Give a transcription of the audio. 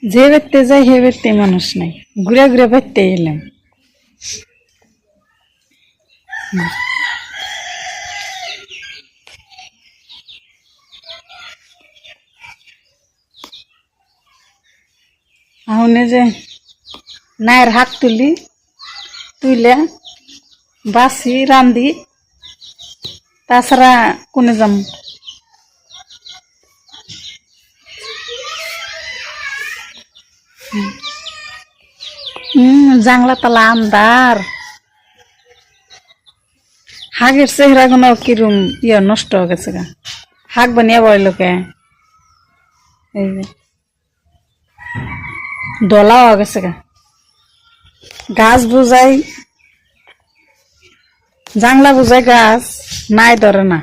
যে বেরতে যাই হে বেরতে মানুষ নাই, ঘুরে ঘুরে বেরতে এলাম। আহুনে যে নায়ের হাত তুইলে বাসি রান্ধি, তাছাড়া কোনে যাম। জাংলা তালা আন্দার, হাগের চেহারা গুলো কিরম নষ্ট হয়ে গেছে গা, হাগ বানিয়ে বড় লোকে এই যে ডলা হয়ে গেছে গা, গাছ বুঝাই জাংলা বুঝাই গাছ নাই ধরে না।